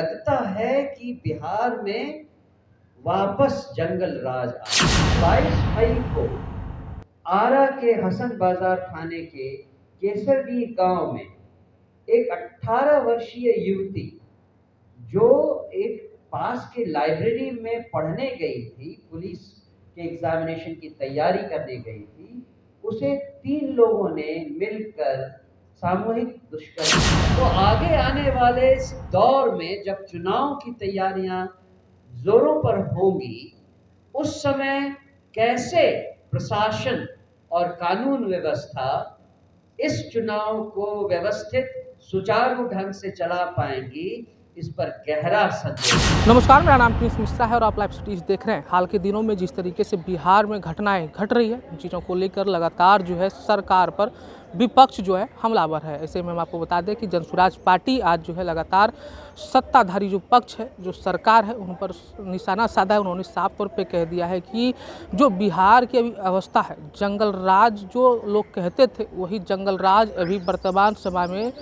लगता है कि बिहार में वापस जंगल राज आया। 22 मई को आरा के हसन बाजार थाने के केसरडी गांव में एक 18 वर्षीय युवती जो एक पास के लाइब्रेरी में पढ़ने गई थी, पुलिस के एग्जामिनेशन की तैयारी करने गई थी, उसे 3 लोगों ने मिलकर सामूहिक दुष्कर्म। तो आगे आने वाले इस दौर में जब चुनाव की तैयारियां जोरों पर होंगी, उस समय कैसे प्रशासन और कानून व्यवस्था इस चुनाव को व्यवस्थित सुचारू ढंग से चला पाएंगी, इस पर गहरा संदेह। नमस्कार, मेरा नाम प्रिंस मिश्रा है और आप लाइव सिटीज देख रहे हैं। हाल के दिनों में जिस तरीके से बिहार में घटनाएं घट रही है, उन चीज़ों को लेकर लगातार जो है सरकार पर विपक्ष जो है हमलावर है। ऐसे में हम आपको बता दें कि जनसुराज पार्टी आज जो है लगातार सत्ताधारी जो पक्ष है, जो सरकार है, उन पर निशाना साधा है। उन्होंने साफ तौर पे कह दिया है कि जो बिहार की अभी अवस्था है, जंगल राज जो लोग कहते थे, वही जंगल राज अभी वर्तमान समय में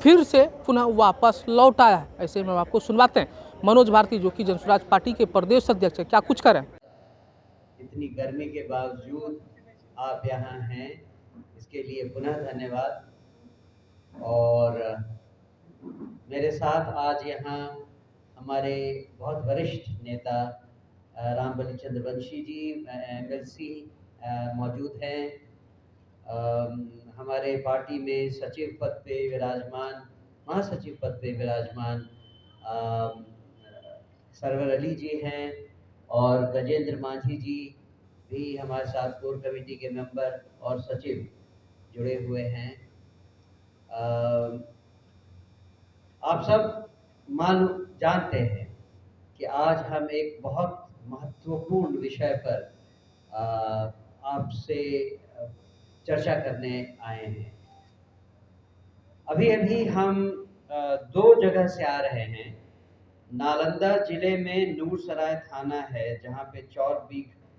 फिर से पुनः वापस लौट आया है। ऐसे में हम आपको सुनवाते हैं मनोज भारती, जो कि जनसुराज पार्टी के प्रदेश अध्यक्ष है। क्या कुछ करें? इतनी गर्मी के बावजूद आप यहाँ हैं, इसके लिए पुनः धन्यवाद। और मेरे साथ आज यहाँ हमारे बहुत वरिष्ठ नेता रामबली चंद्रवंशी जी MLC मौजूद हैं। हमारे पार्टी में सचिव पद पे विराजमान, महासचिव पद पे विराजमान सरवर अली जी हैं, और गजेंद्र मांझी जी भी हमारे साथ कोर कमेटी के मेंबर और सचिव जुड़े हुए हैं। आप सब जानते हैं कि आज हम एक बहुत महत्वपूर्ण विषय पर आपसे चर्चा करने आए हैं। अभी हम 2 जगह से आ रहे हैं। नालंदा जिले में नूरसराय थाना है, जहाँ पे 4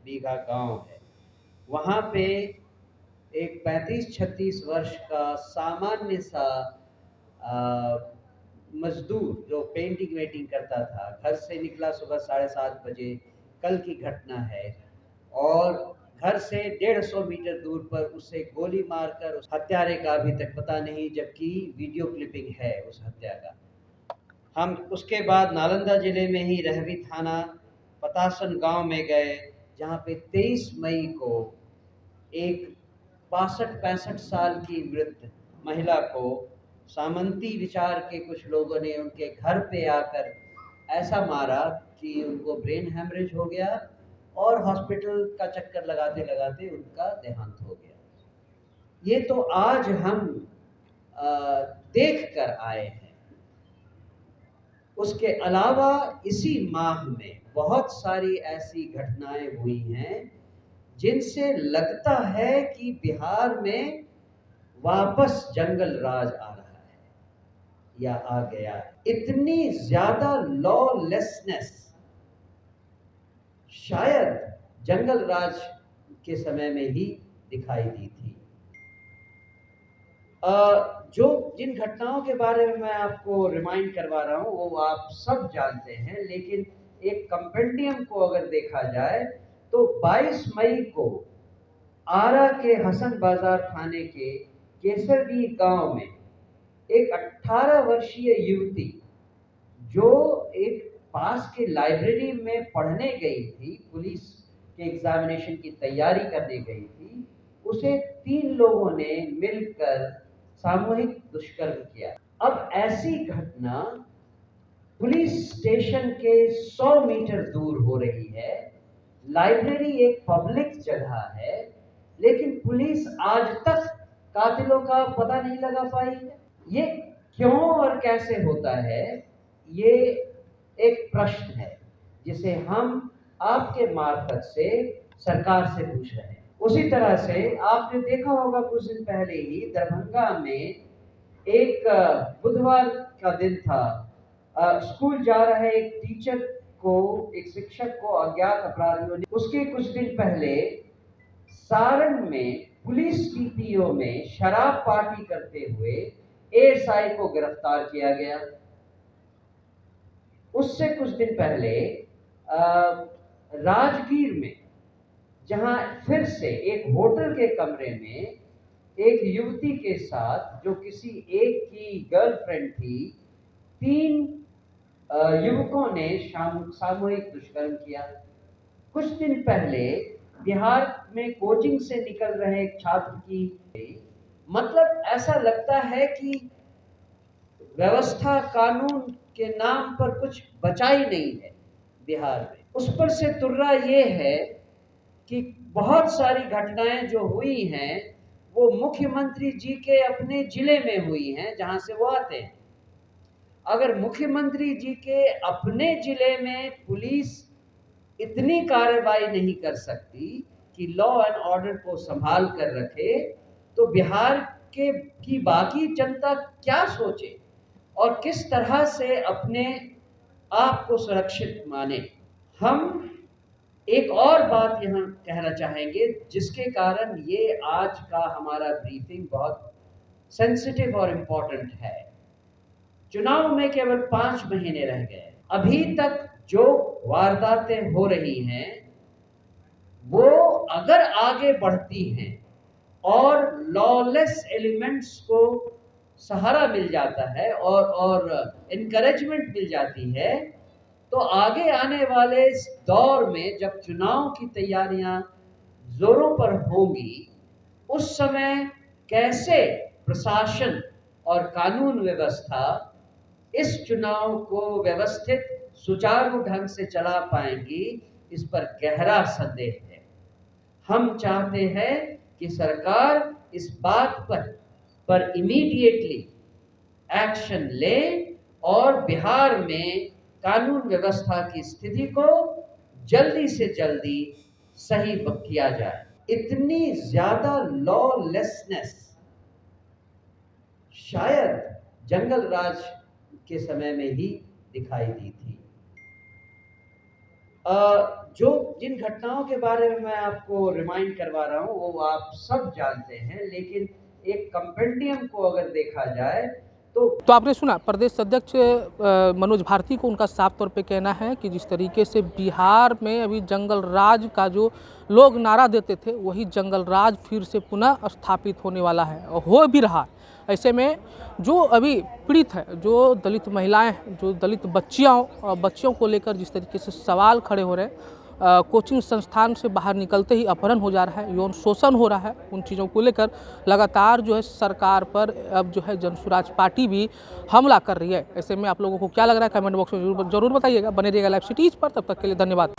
बीघा गांव है। वहाँ पे एक 35-36 वर्ष का सामान्य सा मजदूर जो पेंटिंग वेटिंग करता था, घर से निकला सुबह 7:30 बजे, कल की घटना है। और घर से 150 मीटर दूर पर उसे गोली मारकर उस हत्यारे का अभी तक पता नहीं, जबकि वीडियो क्लिपिंग है उस हत्या का। हम उसके बाद नालंदा जिले में ही रहवी थाना पतासन गांव में गए, जहां पे 23 मई को एक 62-65 साल की वृद्ध महिला को सामंती विचार के कुछ लोगों ने उनके घर पे आकर ऐसा मारा कि उनको ब्रेन हैमरेज हो गया और हॉस्पिटल का चक्कर लगाते लगाते उनका देहांत हो गया। ये तो आज हम देख कर आए हैं। उसके अलावा इसी माह में बहुत सारी ऐसी घटनाएं हुई हैं जिनसे लगता है कि बिहार में वापस जंगल राज आ रहा है या आ गया है। इतनी ज्यादा लॉलेसनेस शायद जंगल राज के समय में ही दिखाई दी थी। जो जिन घटनाओं के बारे में मैं आपको रिमाइंड करवा रहा हूं वो आप सब जानते हैं, लेकिन एक कंपेंडियम को अगर देखा जाए तो 22 मई को आरा के हसन बाजार थाने के केसरडी गांव में एक 18 वर्षीय युवती जो एक पास के लाइब्रेरी में पढ़ने गई थी, पुलिस के एग्जामिनेशन की तैयारी करने गई थी, उसे 3 लोगों ने मिलकर सामूहिक दुष्कर्म किया। अब ऐसी घटना पुलिस स्टेशन के 100 मीटर दूर हो रही है। लाइब्रेरी एक पब्लिक जगह है, लेकिन पुलिस आज तक कातिलों का पता नहीं लगा पाई है। ये क्यों और कैसे होता है, ये एक प्रश्न है जिसे हम आपके मार्फत से सरकार से पूछ रहे हैं। उसी तरह से आपने देखा होगा कुछ दिन पहले ही दरभंगा में एक बुधवार का दिन था, स्कूल जा रहे एक टीचर को, एक शिक्षक को अज्ञात अपराधियों ने, उसके कुछ दिन पहले सारण में पुलिस DPO में शराब पार्टी करते हुए ASI को गिरफ्तार किया गया। उससे कुछ दिन पहले राजगीर में, जहां फिर से एक होटल के कमरे में एक युवती के साथ, जो किसी एक की गर्लफ्रेंड थी, 3 युवकों ने सामूहिक दुष्कर्म किया। कुछ दिन पहले बिहार में कोचिंग से निकल रहे एक छात्र की, मतलब ऐसा लगता है कि व्यवस्था कानून के नाम पर कुछ बचा ही नहीं है बिहार में। उस पर से तुर्रा ये है कि बहुत सारी घटनाएं जो हुई हैं वो मुख्यमंत्री जी के अपने जिले में हुई हैं, जहां से वो आते हैं। अगर मुख्यमंत्री जी के अपने जिले में पुलिस इतनी कार्रवाई नहीं कर सकती कि लॉ एंड ऑर्डर को संभाल कर रखे, तो बिहार की बाकी जनता क्या सोचे और किस तरह से अपने आप को सुरक्षित माने। हम एक और बात यहाँ कहना चाहेंगे, जिसके कारण ये आज का हमारा ब्रीफिंग बहुत सेंसिटिव और इम्पोर्टेंट है। चुनाव में केवल 5 महीने रह गए। अभी तक जो वारदातें हो रही हैं वो अगर आगे बढ़ती हैं और लॉलेस एलिमेंट्स को सहारा मिल जाता है और एनकरेजमेंट मिल जाती है, तो आगे आने वाले इस दौर में जब चुनाव की तैयारियां जोरों पर होंगी, उस समय कैसे प्रशासन और कानून व्यवस्था इस चुनाव को व्यवस्थित सुचारू ढंग से चला पाएंगी, इस पर गहरा संदेह है। हम चाहते हैं कि सरकार इस बात पर इमीडिएटली एक्शन ले और बिहार में कानून व्यवस्था की स्थिति को जल्दी से जल्दी सही किया जाए। इतनी ज्यादा लॉलेसनेस शायद जंगल राज के समय में ही दिखाई दी थी। जिन घटनाओं के बारे में मैं आपको रिमाइंड करवा रहा हूं वो आप सब जानते हैं, लेकिन एक कंपेंडियम को अगर देखा जाए तो आपने सुना प्रदेश अध्यक्ष मनोज भारती को उनका साफ तौर पे कहना है कि जिस तरीके से बिहार में अभी जंगल राज का जो लोग नारा देते थे, वही जंगल राज फिर से पुनः स्थापित होने वाला है और हो भी रहा। ऐसे में जो अभी पीड़ित है, जो दलित महिलाएं, जो दलित बच्चियों को लेकर जिस तरीके से सवाल खड़े हो रहे हैं, कोचिंग संस्थान से बाहर निकलते ही अपहरण हो जा रहा है, यौन शोषण हो रहा है, उन चीज़ों को लेकर लगातार जो है सरकार पर अब जो है जनसुराज पार्टी भी हमला कर रही है। ऐसे में आप लोगों को क्या लग रहा है, कमेंट बॉक्स में जरूर बताइएगा। बने रहिएगा लाइव सिटीज़ पर, तब तक के लिए धन्यवाद।